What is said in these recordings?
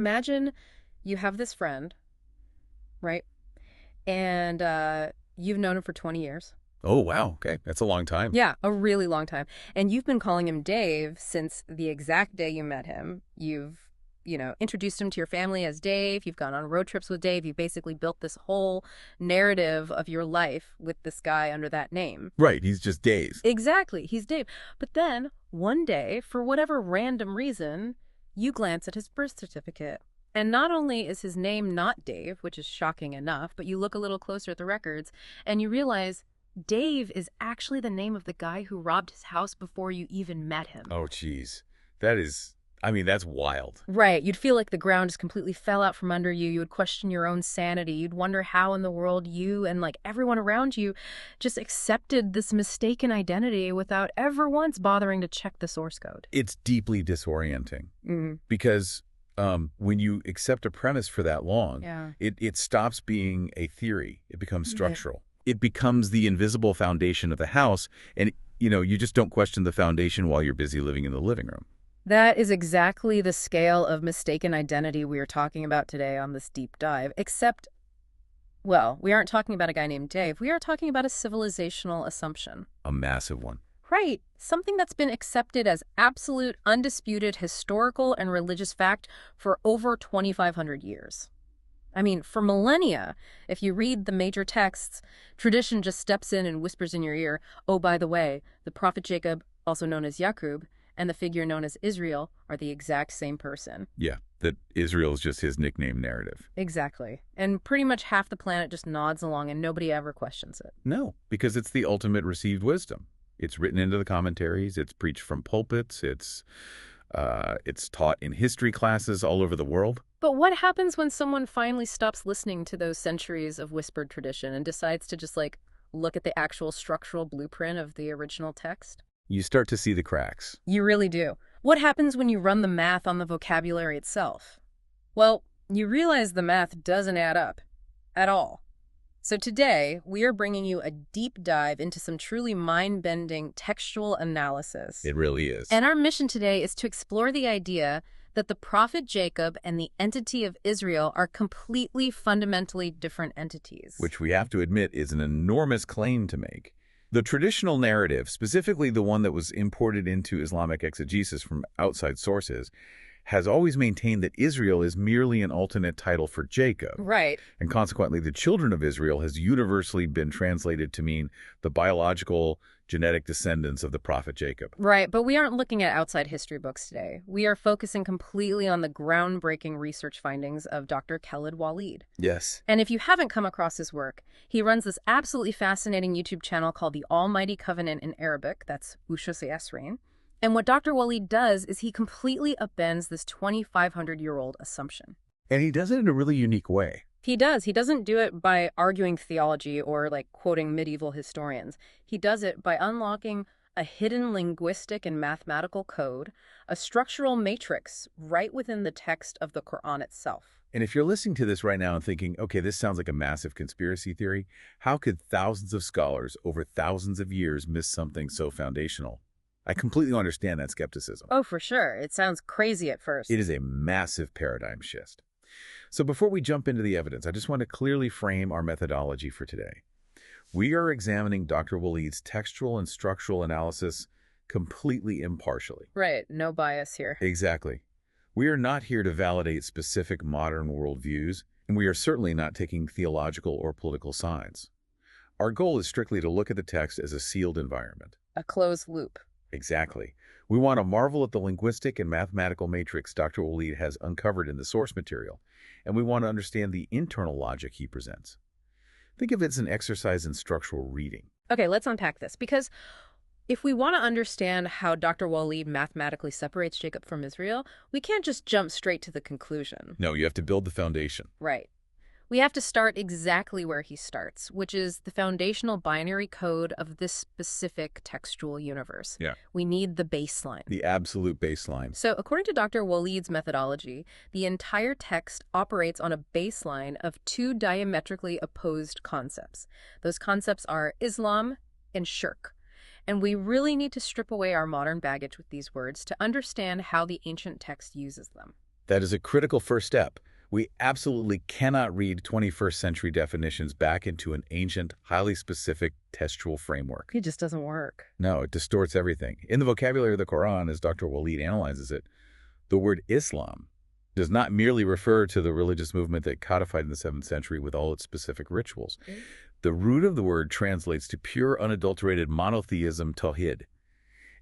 Imagine you have this friend, right? And you've known him for 20 years. Oh, wow. Okay. That's a long time. Yeah, a really long time. And you've been calling him Dave since the exact day you met him. You've, introduced him to your family as Dave. You've gone on road trips with Dave. You've basically built this whole narrative of your life with this guy under that name. Right. He's just Dave. Exactly. He's Dave. But then one day, for whatever random reason, you glance at his birth certificate. And not only is his name not Dave, which is shocking enough, but you look a little closer at the records and you realize Dave is actually the name of the guy who robbed his house before you even met him. Oh, geez. That's wild. Right. You'd feel like the ground just completely fell out from under you. You would question your own sanity. You'd wonder how in the world you and everyone around you just accepted this mistaken identity without ever once bothering to check the source code. It's deeply disorienting because when you accept a premise for that long, it stops being a theory. It becomes structural. It becomes the invisible foundation of the house. And, you just don't question the foundation while you're busy living in the living room. That is exactly the scale of mistaken identity we are talking about today on this deep dive, except, well, we aren't talking about a guy named Dave. We are talking about a civilizational assumption. A massive one. Right. Something that's been accepted as absolute, undisputed historical and religious fact for over 2,500 years. I mean, for millennia, if you read the major texts, tradition just steps in and whispers in your ear, oh, by the way, the prophet Jacob, also known as Yaqub, and the figure known as Israel are the exact same person. Yeah, that Israel is just his nickname narrative. Exactly. And pretty much half the planet just nods along and nobody ever questions it. No, because it's the ultimate received wisdom. It's written into the commentaries. It's preached from pulpits. It's taught in history classes all over the world. But what happens when someone finally stops listening to those centuries of whispered tradition and decides to just look at the actual structural blueprint of the original text? You start to see the cracks. You really do. What happens when you run the math on the vocabulary itself? Well, you realize the math doesn't add up at all. So today, we are bringing you a deep dive into some truly mind-bending textual analysis. It really is. And our mission today is to explore the idea that the prophet Jacob and the entity of Israel are completely fundamentally different entities. Which we have to admit is an enormous claim to make. The traditional narrative, specifically the one that was imported into Islamic exegesis from outside sources, has always maintained that Israel is merely an alternate title for Jacob. Right. And consequently, the children of Israel has universally been translated to mean the biological, genetic descendants of the prophet Jacob. Right, but we aren't looking at outside history books today. We are focusing completely on the groundbreaking research findings of Dr. Khaled Waleed. Yes. And if you haven't come across his work, he runs this absolutely fascinating YouTube channel called The Almighty Covenant in Arabic. That's Ushus Yasrin. And what Dr. Waleed does is he completely upends this 2,500-year-old assumption. And he does it in a really unique way. He does. He doesn't do it by arguing theology or quoting medieval historians. He does it by unlocking a hidden linguistic and mathematical code, a structural matrix right within the text of the Quran itself. And if you're listening to this right now and thinking, okay, this sounds like a massive conspiracy theory, how could thousands of scholars over thousands of years miss something so foundational? I completely understand that skepticism. Oh, for sure. It sounds crazy at first. It is a massive paradigm shift. So before we jump into the evidence, I just want to clearly frame our methodology for today. We are examining Dr. Waleed's textual and structural analysis completely impartially. Right. No bias here. Exactly. We are not here to validate specific modern worldviews, and we are certainly not taking theological or political sides. Our goal is strictly to look at the text as a sealed environment. A closed loop. Exactly. We want to marvel at the linguistic and mathematical matrix Dr. Waleed has uncovered in the source material, and we want to understand the internal logic he presents. Think of it as an exercise in structural reading. Okay, let's unpack this, because if we want to understand how Dr. Waleed mathematically separates Jacob from Israel, we can't just jump straight to the conclusion. No, you have to build the foundation. Right. We have to start exactly where he starts, which is the foundational binary code of this specific textual universe. Yeah. We need the baseline. The absolute baseline. So according to Dr. Waleed's methodology, the entire text operates on a baseline of two diametrically opposed concepts. Those concepts are Islam and shirk. And we really need to strip away our modern baggage with these words to understand how the ancient text uses them. That is a critical first step. We absolutely cannot read 21st century definitions back into an ancient, highly specific textual framework. It just doesn't work. No, it distorts everything. In the vocabulary of the Quran, as Dr. Waleed analyzes it, the word Islam does not merely refer to the religious movement that codified in the 7th century with all its specific rituals. The root of the word translates to pure, unadulterated monotheism, tawhid.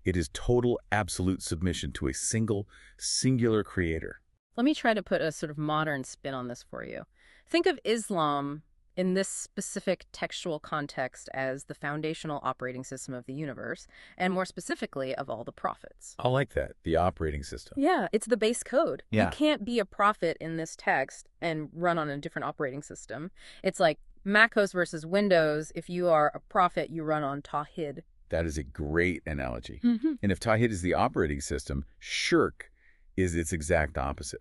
It is total, absolute submission to a singular creator. Let me try to put a sort of modern spin on this for you. Think of Islam in this specific textual context as the foundational operating system of the universe, and more specifically of all the prophets. I like that, the operating system. Yeah, it's the base code. Yeah. You can't be a prophet in this text and run on a different operating system. It's like macOS versus Windows. If you are a prophet, you run on Tawhid. That is a great analogy. Mm-hmm. And if Tawhid is the operating system, Shirk is its exact opposite.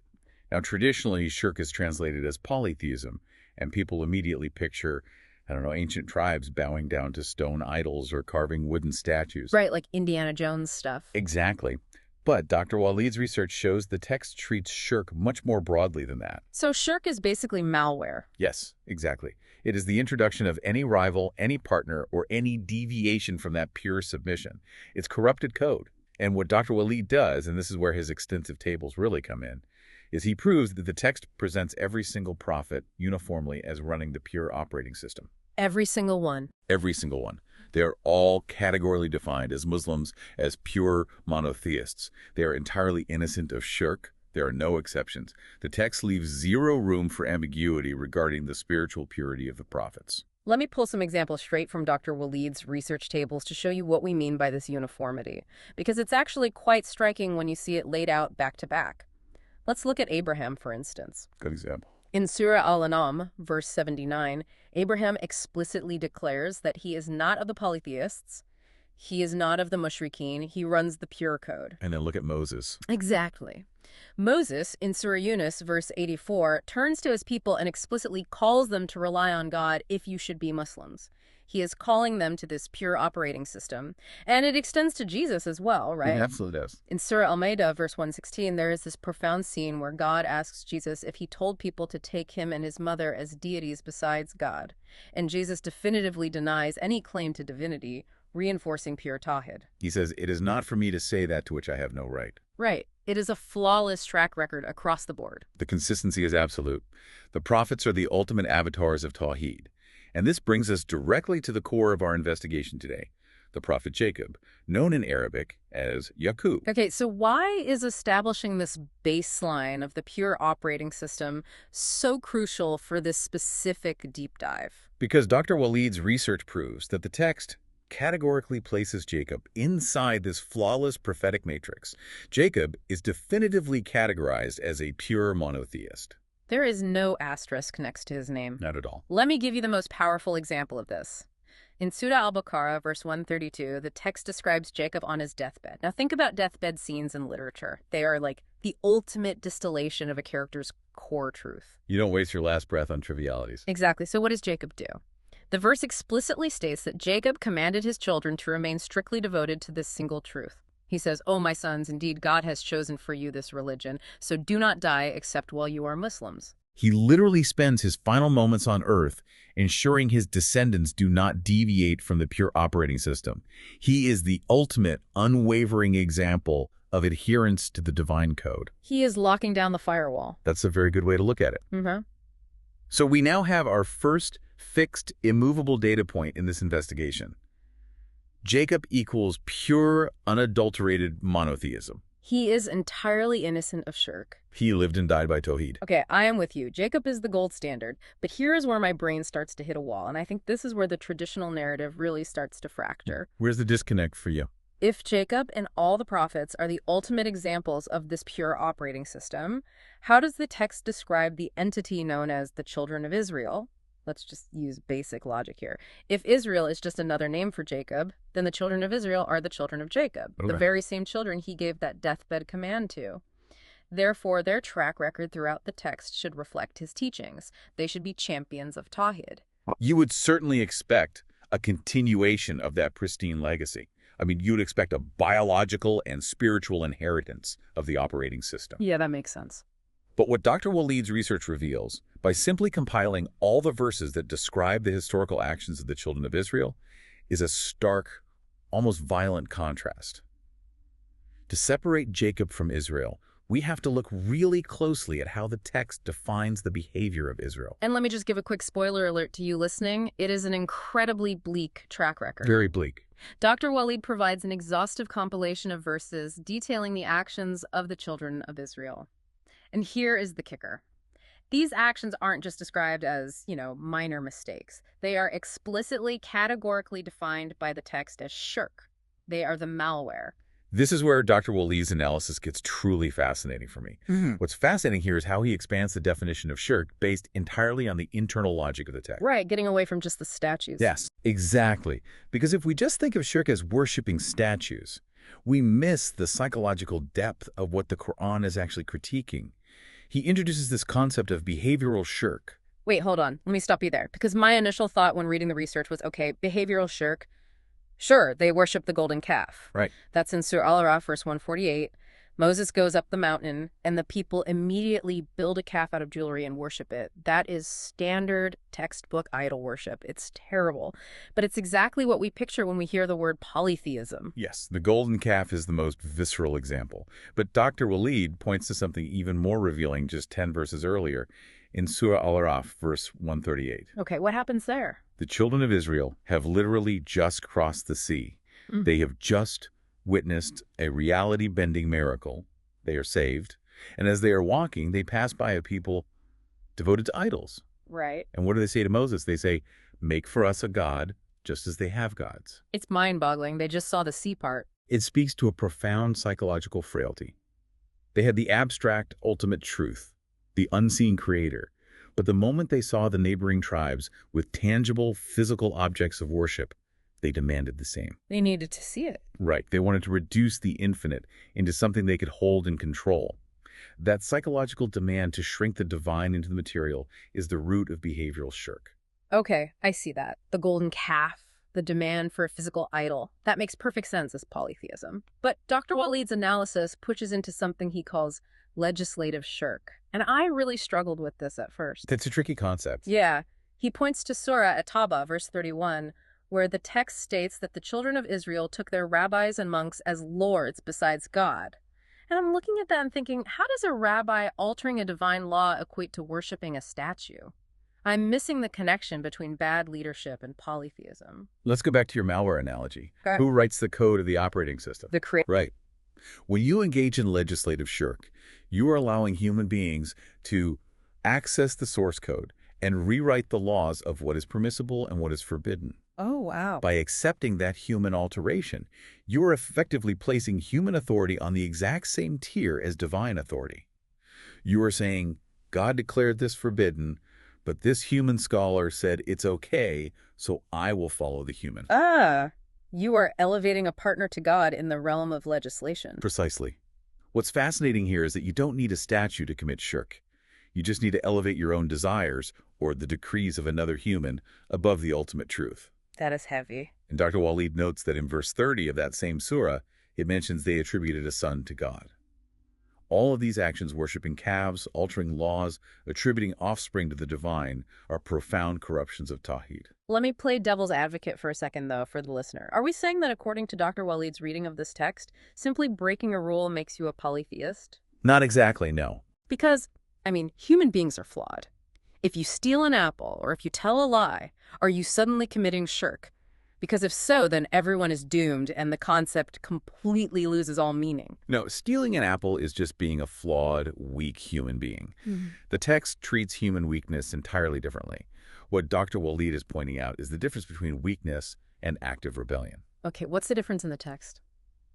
Now, traditionally, Shirk is translated as polytheism, and people immediately picture, I don't know, ancient tribes bowing down to stone idols or carving wooden statues. Right, like Indiana Jones stuff. Exactly. But Dr. Waleed's research shows the text treats Shirk much more broadly than that. So Shirk is basically malware. Yes, exactly. It is the introduction of any rival, any partner, or any deviation from that pure submission. It's corrupted code. And what Dr. Waleed does, and this is where his extensive tables really come in, is he proves that the text presents every single prophet uniformly as running the pure operating system. Every single one. Every single one. They are all categorically defined as Muslims, as pure monotheists. They are entirely innocent of shirk. There are no exceptions. The text leaves zero room for ambiguity regarding the spiritual purity of the prophets. Let me pull some examples straight from Dr. Waleed's research tables to show you what we mean by this uniformity, because it's actually quite striking when you see it laid out back to back. Let's look at Abraham, for instance. Good example. In Surah Al-An'am, verse 79, Abraham explicitly declares that he is not of the polytheists, he is not of the mushrikeen, he runs the pure code. And then look at Moses. Exactly. Moses, in Surah Yunus, verse 84, turns to his people and explicitly calls them to rely on God if you should be Muslims. He is calling them to this pure operating system. And it extends to Jesus as well, right? It absolutely does. In Surah Al-Ma'idah, verse 116, there is this profound scene where God asks Jesus if he told people to take him and his mother as deities besides God. And Jesus definitively denies any claim to divinity, reinforcing pure tawhid. He says, "It is not for me to say that to which I have no right." Right. It is a flawless track record across the board. The consistency is absolute. The prophets are the ultimate avatars of Tawhid. And this brings us directly to the core of our investigation today, the prophet Jacob, known in Arabic as Yaqub. Okay, so why is establishing this baseline of the pure operating system so crucial for this specific deep dive? Because Dr. Waleed's research proves that the text categorically places Jacob inside this flawless prophetic matrix. Jacob is definitively categorized as a pure monotheist. There is no asterisk next to his name. Not at all. Let me give you the most powerful example of this. In Surah Al-Baqarah, verse 132, the text describes Jacob on his deathbed. Now think about deathbed scenes in literature. They are like the ultimate distillation of a character's core truth. You don't waste your last breath on trivialities. Exactly. So what does Jacob do? The verse explicitly states that Jacob commanded his children to remain strictly devoted to this single truth. He says, "Oh, my sons, indeed God has chosen for you this religion, so do not die except while you are Muslims." He literally spends his final moments on earth ensuring his descendants do not deviate from the pure operating system. He is the ultimate, unwavering example of adherence to the divine code. He is locking down the firewall. That's a very good way to look at it. Mm-hmm. So we now have our first fixed, immovable data point in this investigation. Jacob equals pure, unadulterated monotheism. He is entirely innocent of shirk. He lived and died by Tawhid. Okay, I am with you. Jacob is the gold standard. But here is where my brain starts to hit a wall, and I think this is where the traditional narrative really starts to fracture. Where's the disconnect for you? If Jacob and all the prophets are the ultimate examples of this pure operating system, how does the text describe the entity known as the children of Israel? Let's just use basic logic here. If Israel is just another name for Jacob, then the children of Israel are the children of Jacob, Okay. the very same children he gave that deathbed command to. Therefore, their track record throughout the text should reflect his teachings. They should be champions of Tawhid. You would certainly expect a continuation of that pristine legacy. I mean, you'd expect a biological and spiritual inheritance of the operating system. Yeah, that makes sense. But what Dr. Waleed's research reveals, by simply compiling all the verses that describe the historical actions of the children of Israel, is a stark, almost violent contrast. To separate Jacob from Israel, we have to look really closely at how the text defines the behavior of Israel. And let me just give a quick spoiler alert to you listening. It is an incredibly bleak track record. Very bleak. Dr. Waleed provides an exhaustive compilation of verses detailing the actions of the children of Israel. And here is the kicker. These actions aren't just described as, minor mistakes. They are explicitly, categorically defined by the text as shirk. They are the malware. This is where Dr. Waleed's analysis gets truly fascinating for me. What's fascinating here is how he expands the definition of shirk based entirely on the internal logic of the text. Right, getting away from just the statues. Yes, exactly. Because if we just think of shirk as worshipping statues, we miss the psychological depth of what the Quran is actually critiquing. He introduces this concept of behavioral shirk. Wait, hold on. Let me stop you there. Because my initial thought when reading the research was, okay, behavioral shirk. Sure, they worship the golden calf. Right. That's in Surah Al-Araf, verse 148. Moses goes up the mountain, and the people immediately build a calf out of jewelry and worship it. That is standard textbook idol worship. It's terrible. But it's exactly what we picture when we hear the word polytheism. Yes, the golden calf is the most visceral example. But Dr. Waleed points to something even more revealing just 10 verses earlier in Surah Al-Araf, verse 138. Okay, what happens there? The children of Israel have literally just crossed the sea. They have just witnessed a reality-bending miracle. They are saved. And as they are walking, they pass by a people devoted to idols. Right. And what do they say to Moses? They say, make for us a god, just as they have gods. It's mind-boggling. They just saw the sea part. It speaks to a profound psychological frailty. They had the abstract, ultimate truth, the unseen creator. But the moment they saw the neighboring tribes with tangible, physical objects of worship, they demanded the same. They needed to see it. Right. They wanted to reduce the infinite into something they could hold and control. That psychological demand to shrink the divine into the material is the root of behavioral shirk. Okay, I see that. The golden calf, the demand for a physical idol. That makes perfect sense as polytheism. But Dr. Waleed's analysis pushes into something he calls legislative shirk. And I really struggled with this at first. That's a tricky concept. Yeah. He points to Surah At-Tawbah, verse 31, where the text states that the children of Israel took their rabbis and monks as lords besides God. And I'm looking at that and thinking, how does a rabbi altering a divine law equate to worshiping a statue? I'm missing the connection between bad leadership and polytheism. Let's go back to your malware analogy. Okay. Who writes the code of the operating system? The creator. Right. When you engage in legislative shirk, you are allowing human beings to access the source code and rewrite the laws of what is permissible and what is forbidden. Oh, wow. By accepting that human alteration, you are effectively placing human authority on the exact same tier as divine authority. You are saying, God declared this forbidden, but this human scholar said it's okay, so I will follow the human. You are elevating a partner to God in the realm of legislation. Precisely. What's fascinating here is that you don't need a statue to commit shirk. You just need to elevate your own desires, or the decrees of another human, above the ultimate truth. That is heavy. And Dr. Waleed notes that in verse 30 of that same surah, it mentions they attributed a son to God. All of these actions, worshiping calves, altering laws, attributing offspring to the divine, are profound corruptions of Tawhid. Let me play devil's advocate for a second, though, for the listener. Are we saying that according to Dr. Waleed's reading of this text, simply breaking a rule makes you a polytheist? Not exactly, no. Because, human beings are flawed. If you steal an apple or if you tell a lie, are you suddenly committing shirk? Because if so, then everyone is doomed and the concept completely loses all meaning. No, stealing an apple is just being a flawed, weak human being. The text treats human weakness entirely differently. What Dr. Waleed is pointing out is the difference between weakness and active rebellion. Okay, what's the difference in the text?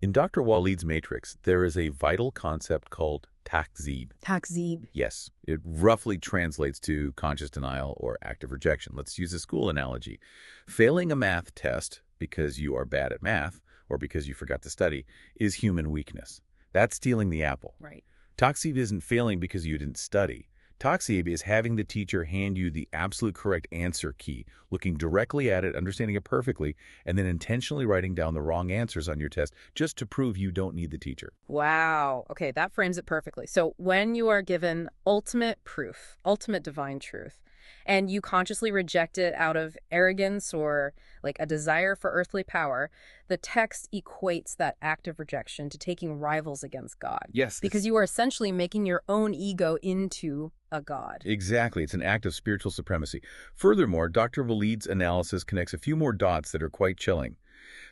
In Dr. Waleed's matrix, there is a vital concept called takzib. Takzib. Yes, it roughly translates to conscious denial or active rejection. Let's use a school analogy. Failing a math test because you are bad at math or because you forgot to study is human weakness. That's stealing the apple. Right. Takzib isn't failing because you didn't study. Taksib is having the teacher hand you the absolute correct answer key, looking directly at it, understanding it perfectly, and then intentionally writing down the wrong answers on your test just to prove you don't need the teacher. Wow. Okay, that frames it perfectly. So when you are given ultimate proof, ultimate divine truth, and you consciously reject it out of arrogance or like a desire for earthly power, the text equates that act of rejection to taking rivals against God. Yes. Because you are essentially making your own ego into a god. Exactly. It's an act of spiritual supremacy. Furthermore, Dr. Waleed's analysis connects a few more dots that are quite chilling.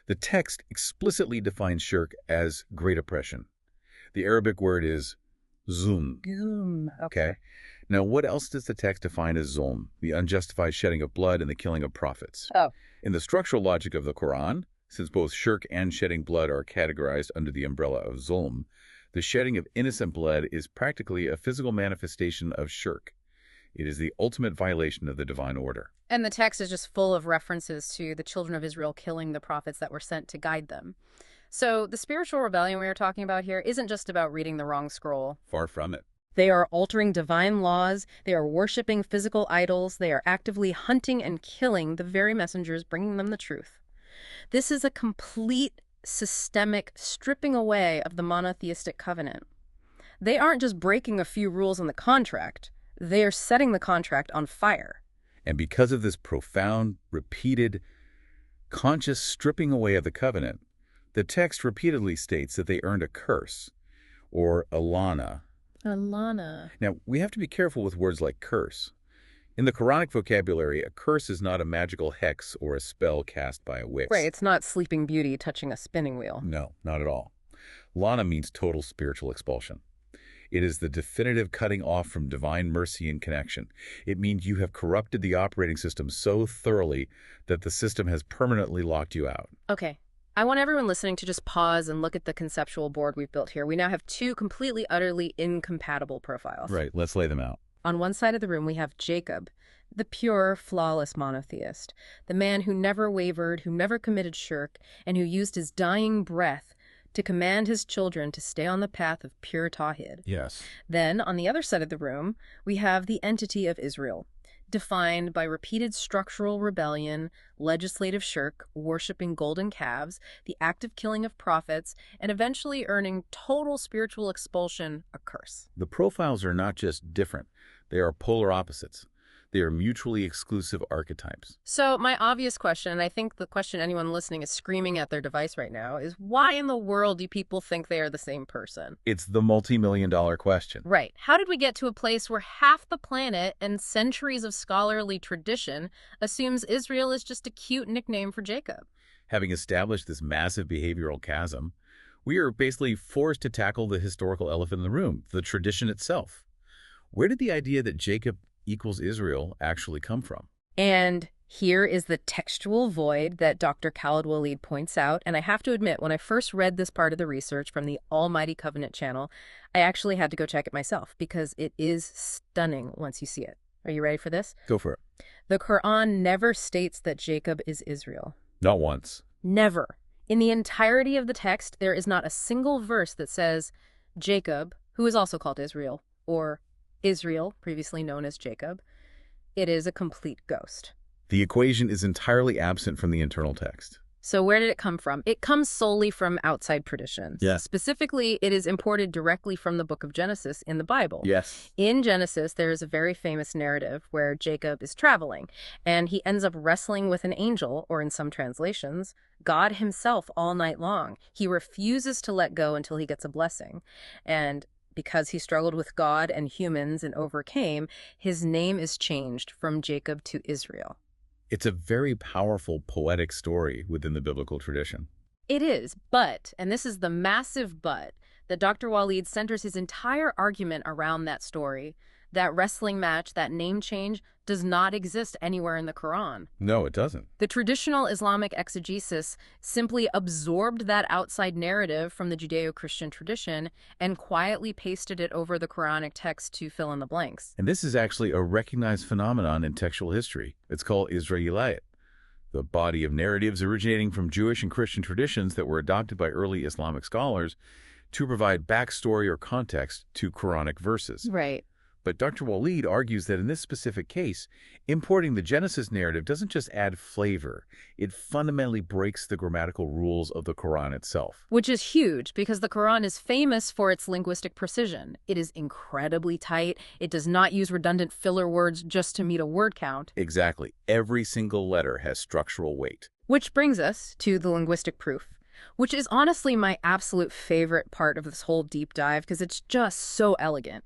The text explicitly defines shirk as great oppression. The Arabic word is zulm. Okay. Now, what else does the text define as zulm? The unjustified shedding of blood and the killing of prophets. Oh. In the structural logic of the Quran, since both shirk and shedding blood are categorized under the umbrella of zulm, the shedding of innocent blood is practically a physical manifestation of shirk. It is the ultimate violation of the divine order. And the text is just full of references to the children of Israel killing the prophets that were sent to guide them. So the spiritual rebellion we are talking about here isn't just about reading the wrong scroll. Far from it. They are altering divine laws, they are worshiping physical idols, they are actively hunting and killing the very messengers bringing them the truth. This is a complete systemic stripping away of the monotheistic covenant. They aren't just breaking a few rules in the contract, they are setting the contract on fire. And because of this profound, repeated, conscious stripping away of the covenant, the text repeatedly states that they earned a curse, or a lana. Now, we have to be careful with words like curse. In the Quranic vocabulary, a curse is not a magical hex or a spell cast by a witch. Right, it's not Sleeping Beauty touching a spinning wheel. No, not at all. Lana means total spiritual expulsion. It is the definitive cutting off from divine mercy and connection. It means you have corrupted the operating system so thoroughly that the system has permanently locked you out. Okay. I want everyone listening to just pause and look at the conceptual board we've built here. We now have two completely, utterly incompatible profiles. Right, let's lay them out. On one side of the room, we have Jacob, the pure, flawless monotheist, the man who never wavered, who never committed shirk, and who used his dying breath to command his children to stay on the path of pure tawhid. Yes. Then, on the other side of the room, we have the entity of Israel, defined by repeated structural rebellion, legislative shirk, worshipping golden calves, the active killing of prophets, and eventually earning total spiritual expulsion, a curse. The profiles are not just different. They are polar opposites. They are mutually exclusive archetypes. So my obvious question, and I think the question anyone listening is screaming at their device right now, is why in the world do people think they are the same person? It's the multi-million-dollar question. Right. How did we get to a place where half the planet and centuries of scholarly tradition assumes Israel is just a cute nickname for Jacob? Having established this massive behavioral chasm, we are basically forced to tackle the historical elephant in the room, the tradition itself. Where did the idea that Jacob equals Israel actually come from? And here is the textual void that Dr. Khaled Waleed points out. And I have to admit, when I first read this part of the research from the Almighty Covenant channel, I actually had to go check it myself because it is stunning once you see it. Are you ready for this? Go for it. The Quran never states that Jacob is Israel. Not once. Never. In the entirety of the text, there is not a single verse that says Jacob, who is also called Israel, or Israel, previously known as Jacob. It is a complete ghost. The equation is entirely absent from the internal text. So where did it come from? It comes solely from outside traditions. Yes. Specifically, it is imported directly from the book of Genesis in the Bible. Yes. In Genesis, there is a very famous narrative where Jacob is traveling, and he ends up wrestling with an angel, or in some translations, God himself all night long. He refuses to let go until he gets a blessing. And because he struggled with God and humans and overcame, his name is changed from Jacob to Israel. It's a very powerful poetic story within the biblical tradition. It is, but, and this is the massive but, that Dr. Waleed centers his entire argument around that story. That wrestling match, that name change, does not exist anywhere in the Quran. No, it doesn't. The traditional Islamic exegesis simply absorbed that outside narrative from the Judeo-Christian tradition and quietly pasted it over the Quranic text to fill in the blanks. And this is actually a recognized phenomenon in textual history. It's called Israelite, the body of narratives originating from Jewish and Christian traditions that were adopted by early Islamic scholars to provide backstory or context to Quranic verses. Right. But Dr. Waleed argues that in this specific case, importing the Genesis narrative doesn't just add flavor, it fundamentally breaks the grammatical rules of the Quran itself. Which is huge, because the Quran is famous for its linguistic precision. It is incredibly tight. It does not use redundant filler words just to meet a word count. Exactly. Every single letter has structural weight. Which brings us to the linguistic proof, which is honestly my absolute favorite part of this whole deep dive because it's just so elegant.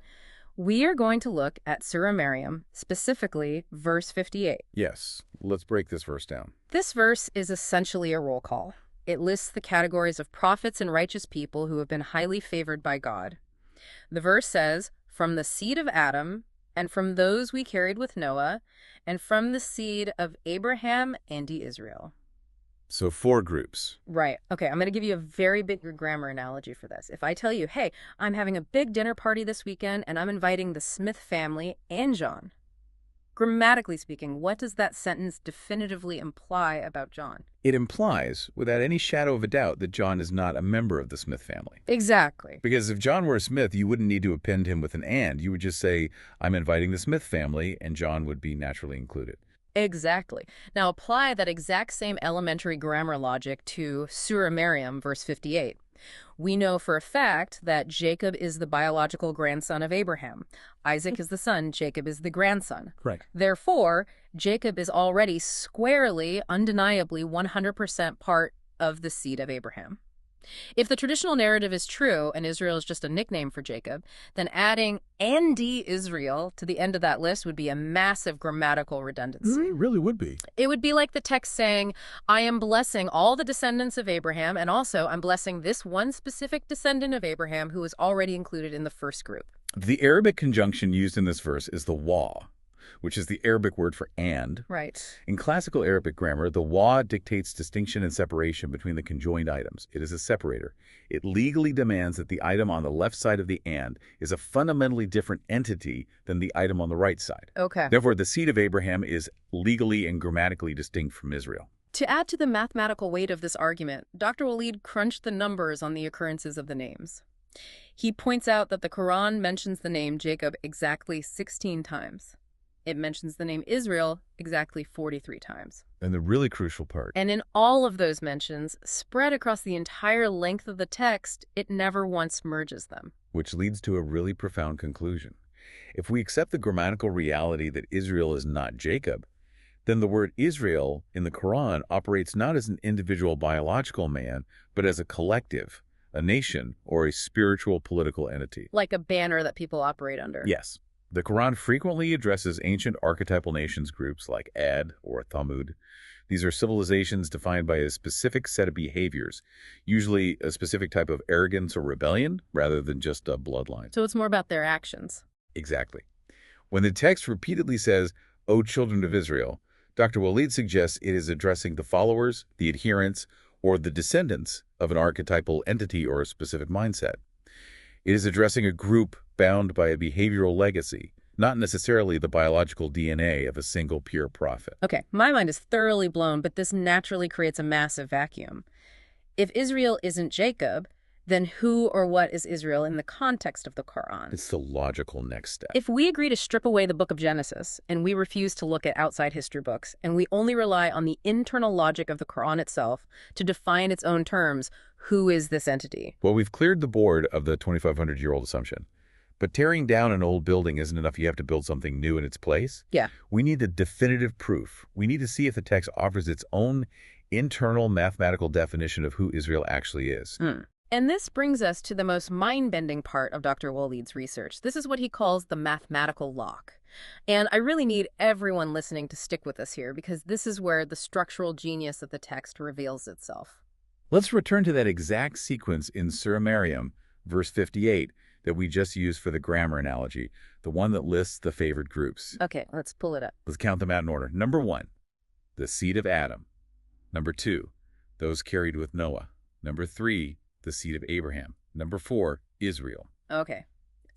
We are going to look at Surah Maryam, specifically verse 58. Yes, let's break this verse down. This verse is essentially a roll call. It lists the categories of prophets and righteous people who have been highly favored by God. The verse says, from the seed of Adam, and from those we carried with Noah, and from the seed of Abraham and Israel. So 4 groups. Right. Okay, I'm going to give you a very big grammar analogy for this. If I tell you, hey, I'm having a big dinner party this weekend and I'm inviting the Smith family and John. Grammatically speaking, what does that sentence definitively imply about John? It implies, without any shadow of a doubt, that John is not a member of the Smith family. Exactly. Because if John were a Smith, you wouldn't need to append him with an and. You would just say, I'm inviting the Smith family, and John would be naturally included. Exactly. Now apply that exact same elementary grammar logic to Surah Maryam, verse 58. We know for a fact that Jacob is the biological grandson of Abraham. Isaac is the son, Jacob is the grandson. Correct. Therefore, Jacob is already squarely, undeniably 100% part of the seed of Abraham. If the traditional narrative is true and Israel is just a nickname for Jacob, then adding "and Israel" to the end of that list would be a massive grammatical redundancy. It really would be. It would be like the text saying, I am blessing all the descendants of Abraham, and also I'm blessing this one specific descendant of Abraham who is already included in the first group. The Arabic conjunction used in this verse is the wa, which is the Arabic word for and. Right. In classical Arabic grammar, the wa dictates distinction and separation between the conjoined items. It is a separator. It legally demands that the item on the left side of the and is a fundamentally different entity than the item on the right side. Okay. Therefore, the seed of Abraham is legally and grammatically distinct from Israel. To add to the mathematical weight of this argument, Dr. Waleed crunched the numbers on the occurrences of the names. He points out that the Quran mentions the name Jacob exactly 16 times. It mentions the name Israel exactly 43 times. And the really crucial part. And in all of those mentions, spread across the entire length of the text, it never once merges them. Which leads to a really profound conclusion. If we accept the grammatical reality that Israel is not Jacob, then the word Israel in the Quran operates not as an individual biological man, but as a collective, a nation, or a spiritual political entity. Like a banner that people operate under. Yes. The Quran frequently addresses ancient archetypal nations groups like Ad or Thamud. These are civilizations defined by a specific set of behaviors, usually a specific type of arrogance or rebellion, rather than just a bloodline. So it's more about their actions. Exactly. When the text repeatedly says, O children of Israel, Dr. Waleed suggests it is addressing the followers, the adherents, or the descendants of an archetypal entity or a specific mindset. It is addressing a group bound by a behavioral legacy, not necessarily the biological DNA of a single pure prophet. Okay, my mind is thoroughly blown, but this naturally creates a massive vacuum. If Israel isn't Jacob, then who or what is Israel in the context of the Quran? It's the logical next step. If we agree to strip away the book of Genesis, and we refuse to look at outside history books, and we only rely on the internal logic of the Quran itself to define its own terms, who is this entity? Well, we've cleared the board of the 2,500-year-old assumption. But tearing down an old building isn't enough. You have to build something new in its place. Yeah. We need the definitive proof. We need to see if the text offers its own internal mathematical definition of who Israel actually is. And this brings us to the most mind-bending part of Dr. Waleed's research. This is what he calls the mathematical lock. And I really need everyone listening to stick with us here, because this is where the structural genius of the text reveals itself. Let's return to that exact sequence in Surah Maryam, verse 58, that we just used for the grammar analogy, the one that lists the favored groups. Okay, let's pull it up. Let's count them out in order. Number 1, the seed of Adam. Number 2, those carried with Noah. Number 3, the seed of Abraham. Number 4, Israel. Okay.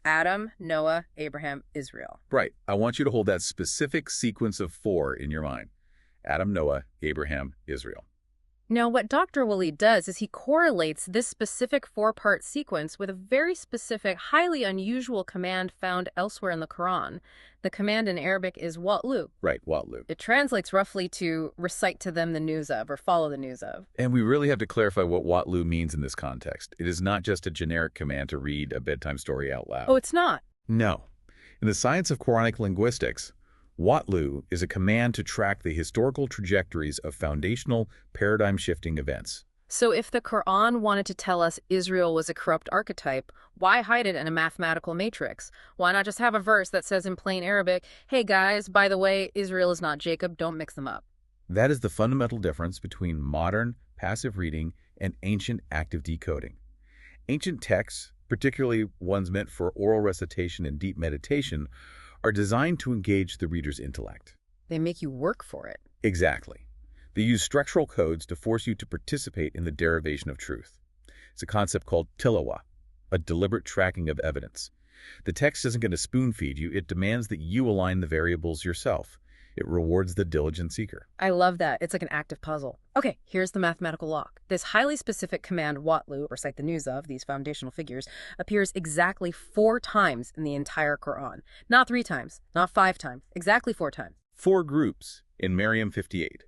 Adam, Noah, Abraham, Israel. Right. I want you to hold that specific sequence of 4 in your mind. Adam, Noah, Abraham, Israel. Now, what Dr. Waleed does is he correlates this specific four-part sequence with a very specific, highly unusual command found elsewhere in the Quran. The command in Arabic is watlu. Right, watlu. It translates roughly to recite to them the news of, or follow the news of. And we really have to clarify what watlu means in this context. It is not just a generic command to read a bedtime story out loud. Oh, it's not? No. In the science of Quranic linguistics, watlu is a command to track the historical trajectories of foundational paradigm-shifting events. So if the Quran wanted to tell us Israel was a corrupt archetype, why hide it in a mathematical matrix? Why not just have a verse that says in plain Arabic, hey guys, by the way, Israel is not Jacob, don't mix them up? That is the fundamental difference between modern passive reading and ancient active decoding. Ancient texts, particularly ones meant for oral recitation and deep meditation, are designed to engage the reader's intellect. They make you work for it. Exactly. They use structural codes to force you to participate in the derivation of truth. It's a concept called tilawa, a deliberate tracking of evidence. The text isn't going to spoon-feed you. It demands that you align the variables yourself. It rewards the diligent seeker. I love that. It's like an active puzzle. Okay, here's the mathematical lock. This highly specific command, watlu, recite the news of, these foundational figures, appears exactly 4 times in the entire Quran. Not 3 times, not 5 times, exactly 4 times. 4 groups in Maryam 58.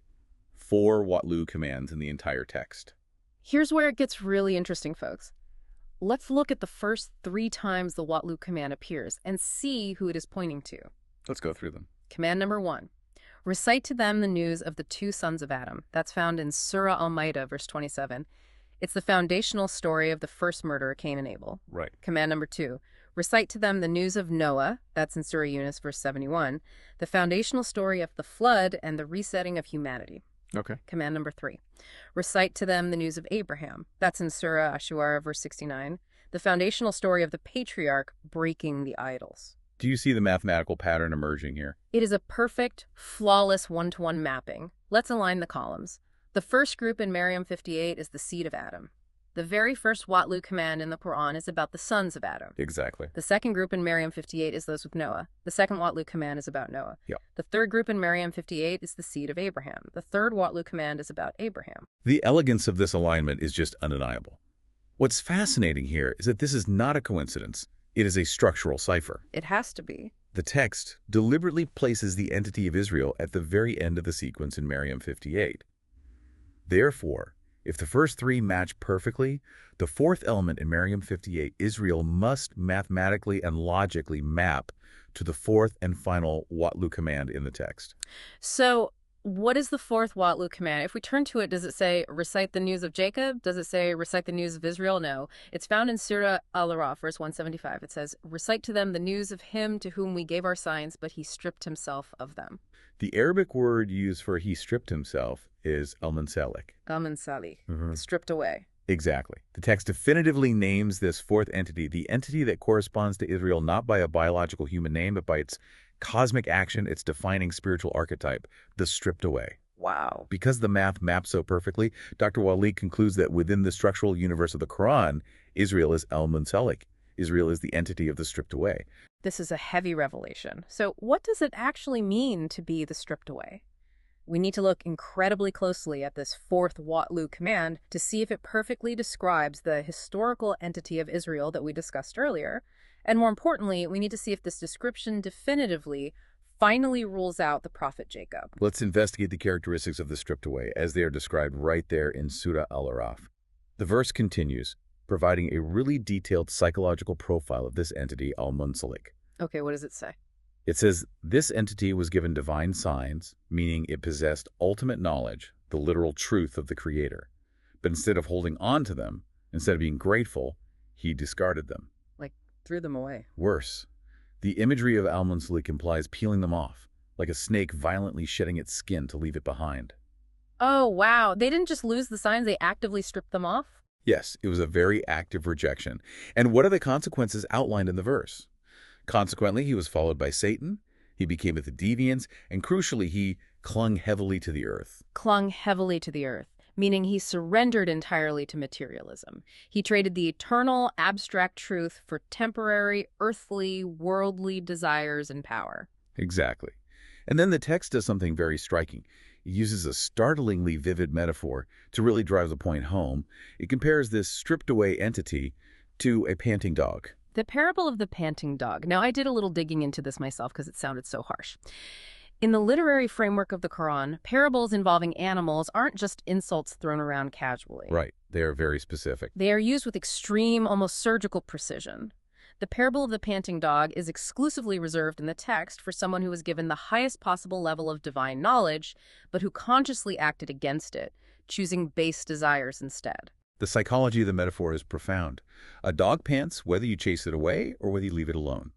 4 watlu commands in the entire text. Here's where it gets really interesting, folks. Let's look at the first 3 times the watlu command appears and see who it is pointing to. Let's go through them. Command number 1. Recite to them the news of the 2 sons of Adam. That's found in Surah Al-Ma'idah, verse 27. It's the foundational story of the first murder, Cain and Abel. Right. Command number 2. Recite to them the news of Noah. That's in Surah Yunus, verse 71. The foundational story of the flood and the resetting of humanity. Okay. Command number 3. Recite to them the news of Abraham. That's in Surah Ash-Shu'ara, verse 69. The foundational story of the patriarch breaking the idols. Do you see the mathematical pattern emerging here? It is a perfect, flawless one-to-one mapping. Let's align the columns. The first group in Maryam 58 is the seed of Adam. The very first watlu command in the Quran is about the sons of Adam. Exactly. The second group in Maryam 58 is those with Noah. The second watlu command is about Noah. Yep. The third group in Maryam 58 is the seed of Abraham. The third watlu command is about Abraham. The elegance of this alignment is just undeniable. What's fascinating here is that this is not a coincidence. It is a structural cipher. It has to be. The text deliberately places the entity of Israel at the very end of the sequence in Maryam 58. Therefore, if the first 3 match perfectly, the 4th element in Maryam 58, Israel, must mathematically and logically map to the 4th and final watlu command in the text. So, what is the 4th watlu command? If we turn to it, does it say recite the news of Jacob? Does it say recite the news of Israel? No. It's found in Surah Al-Araf, verse 175. It says, recite to them the news of him to whom we gave our signs, but he stripped himself of them. The Arabic word used for he stripped himself is al-mansalik. Al-mansalik, stripped away. Exactly. The text definitively names this 4th entity, the entity that corresponds to Israel not by a biological human name, but by its cosmic action, its defining spiritual archetype, the stripped away. Wow. Because the math maps so perfectly, Dr. Waleed concludes that within the structural universe of the Quran, Israel is al-mansalik. Israel is the entity of the stripped away. This is a heavy revelation. So what does it actually mean to be the stripped away? We need to look incredibly closely at this 4th watlu command to see if it perfectly describes the historical entity of Israel that we discussed earlier. And more importantly, we need to see if this description definitively finally rules out the prophet Jacob. Let's investigate the characteristics of the stripped away as they are described right there in Surah Al-Araf. The verse continues, providing a really detailed psychological profile of this entity, al-mansalik. Okay, what does it say? It says, this entity was given divine signs, meaning it possessed ultimate knowledge, the literal truth of the Creator. But instead of holding on to them, instead of being grateful, he discarded them. Like, threw them away. Worse, the imagery of al-mansalik implies peeling them off, like a snake violently shedding its skin to leave it behind. Oh, wow. They didn't just lose the signs, they actively stripped them off? Yes, it was a very active rejection. And what are the consequences outlined in the verse? Consequently, he was followed by Satan, he became with the deviants, and crucially, he clung heavily to the earth. Clung heavily to the earth, meaning he surrendered entirely to materialism. He traded the eternal, abstract truth for temporary, earthly, worldly desires and power. Exactly. And then the text does something very striking. It uses a startlingly vivid metaphor to really drive the point home. It compares this stripped-away entity to a panting dog. The parable of the panting dog. Now, I did a little digging into this myself because it sounded so harsh. In the literary framework of the Quran, parables involving animals aren't just insults thrown around casually. Right. They are very specific. They are used with extreme, almost surgical precision. The parable of the panting dog is exclusively reserved in the text for someone who was given the highest possible level of divine knowledge, but who consciously acted against it, choosing base desires instead. The psychology of the metaphor is profound. A dog pants whether you chase it away or whether you leave it alone.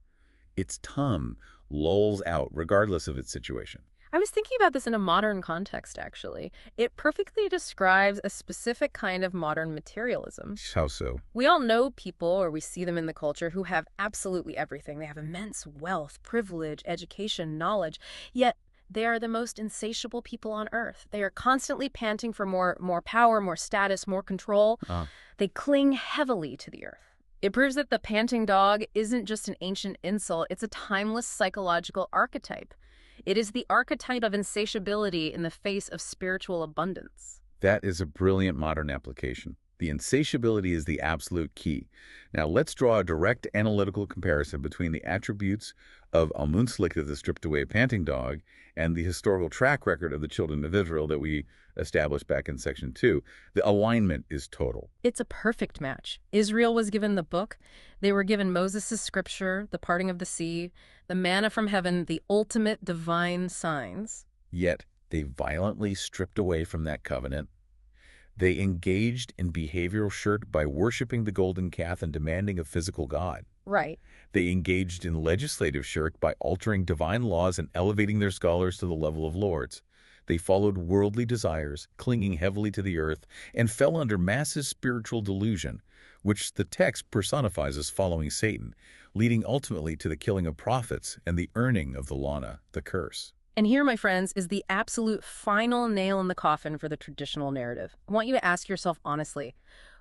Its tongue lolls out regardless of its situation. I was thinking about this in a modern context, actually. It perfectly describes a specific kind of modern materialism. How so? We all know people, or we see them in the culture, who have absolutely everything. They have immense wealth, privilege, education, knowledge, yet they are the most insatiable people on earth. They are constantly panting for more power, more status, more control. They cling heavily to the earth. It proves that the panting dog isn't just an ancient insult, it's a timeless psychological archetype. It is the archetype of insatiability in the face of spiritual abundance. That is a brilliant modern application. The insatiability is the absolute key. Now let's draw a direct analytical comparison between the attributes of Al-Munslik, the stripped-away panting dog, and the historical track record of the children of Israel that we established back in Section 2. The alignment is total. It's a perfect match. Israel was given the book. They were given Moses' scripture, the parting of the sea, the manna from heaven, the ultimate divine signs. Yet they violently stripped away from that covenant. They engaged in behavioral shirk by worshiping the golden calf and demanding a physical god. Right. They engaged in legislative shirk by altering divine laws and elevating their scholars to the level of lords. They followed worldly desires, clinging heavily to the earth, and fell under massive spiritual delusion, which the text personifies as following Satan, leading ultimately to the killing of prophets and the earning of the lana, the curse. And here, my friends, is the absolute final nail in the coffin for the traditional narrative. I want you to ask yourself honestly,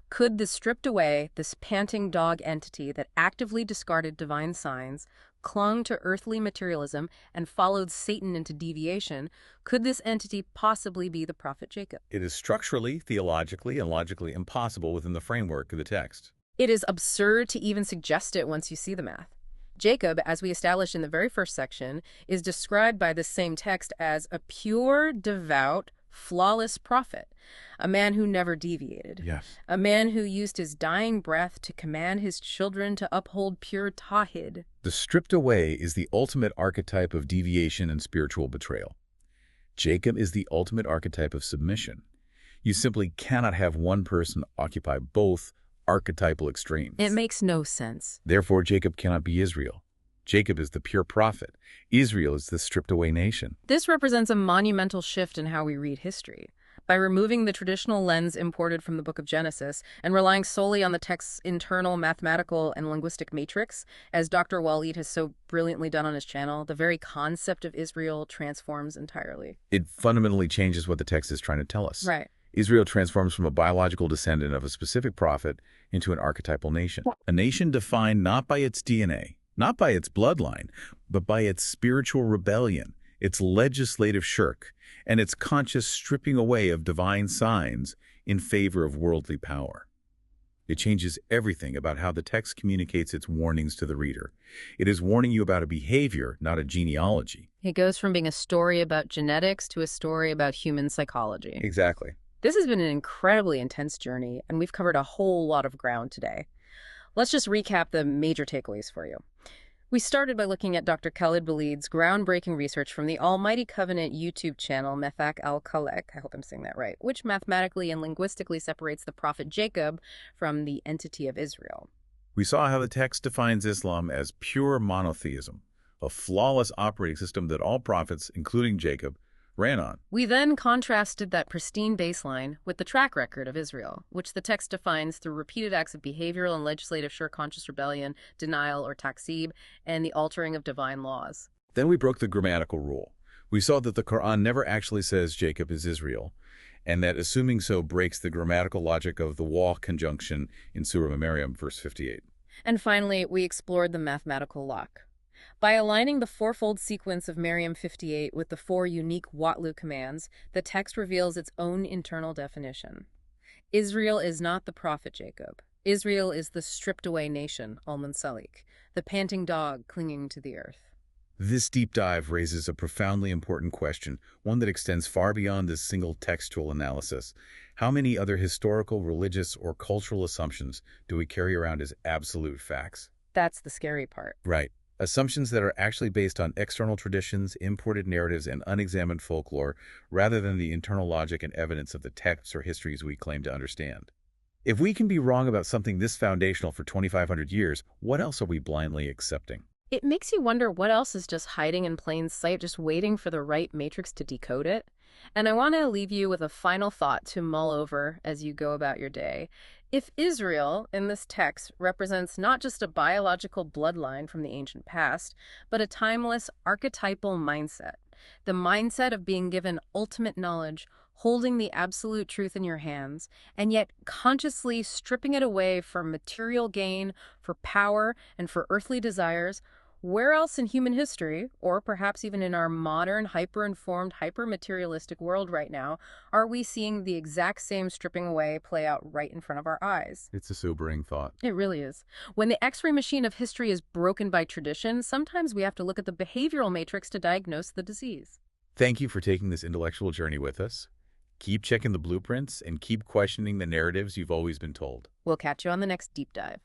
could the stripped away, this panting dog entity that actively discarded divine signs, clung to earthly materialism, and followed Satan into deviation, could this entity possibly be the prophet Jacob? It is structurally, theologically, and logically impossible within the framework of the text. It is absurd to even suggest it once you see the math. Jacob, as we established in the very first section, is described by the same text as a pure, devout, flawless prophet, a man who never deviated, Yes. a man who used his dying breath to command his children to uphold pure tawhid. The stripped away is the ultimate archetype of deviation and spiritual betrayal. Jacob is the ultimate archetype of submission. You simply cannot have one person occupy both archetypal extremes. It makes no sense. Therefore, Jacob cannot be Israel. Jacob is the pure prophet. Israel is the stripped-away nation. This represents a monumental shift in how we read history. By removing the traditional lens imported from the book of Genesis and relying solely on the text's internal mathematical and linguistic matrix, as Dr. Waleed has so brilliantly done on his channel, the very concept of Israel transforms entirely. It fundamentally changes what the text is trying to tell us. Right. Israel transforms from a biological descendant of a specific prophet into an archetypal nation. A nation defined not by its DNA, not by its bloodline, but by its spiritual rebellion, its legislative shirk, and its conscious stripping away of divine signs in favor of worldly power. It changes everything about how the text communicates its warnings to the reader. It is warning you about a behavior, not a genealogy. It goes from being a story about genetics to a story about human psychology. Exactly. This has been an incredibly intense journey, and we've covered a whole lot of ground today. Let's just recap the major takeaways for you. We started by looking at Dr. Khaled Waleed's groundbreaking research from the Almighty Covenant YouTube channel, Methak al-Khalek, I hope I'm saying that right, which mathematically and linguistically separates the prophet Jacob from the entity of Israel. We saw how the text defines Islam as pure monotheism, a flawless operating system that all prophets, including Jacob, ran on. We then contrasted that pristine baseline with the track record of Israel, which the text defines through repeated acts of behavioral and legislative conscious rebellion, denial or taksib, and the altering of divine laws. Then we broke the grammatical rule. We saw that the Quran never actually says Jacob is Israel, and that assuming so breaks the grammatical logic of the wa conjunction in Surah Maryam, verse 58. And finally, we explored the mathematical lock. By aligning the fourfold sequence of Maryam 58 with the four unique Watlu commands, the text reveals its own internal definition. Israel is not the prophet Jacob. Israel is the stripped-away nation, al-Munsalik, the panting dog clinging to the earth. This deep dive raises a profoundly important question, one that extends far beyond this single textual analysis. How many other historical, religious, or cultural assumptions do we carry around as absolute facts? That's the scary part. Right. Assumptions that are actually based on external traditions, imported narratives, and unexamined folklore, rather than the internal logic and evidence of the texts or histories we claim to understand. If we can be wrong about something this foundational for 2,500 years, what else are we blindly accepting? It makes you wonder what else is just hiding in plain sight, just waiting for the right matrix to decode it. And I want to leave you with a final thought to mull over as you go about your day. If Israel, in this text, represents not just a biological bloodline from the ancient past, but a timeless archetypal mindset, the mindset of being given ultimate knowledge, holding the absolute truth in your hands, and yet consciously stripping it away for material gain, for power, and for earthly desires, where else in human history, or perhaps even in our modern, hyper-informed, hyper-materialistic world right now, are we seeing the exact same stripping away play out right in front of our eyes? It's a sobering thought. It really is. When the X-ray machine of history is broken by tradition, sometimes we have to look at the behavioral matrix to diagnose the disease. Thank you for taking this intellectual journey with us. Keep checking the blueprints and keep questioning the narratives you've always been told. We'll catch you on the next deep dive.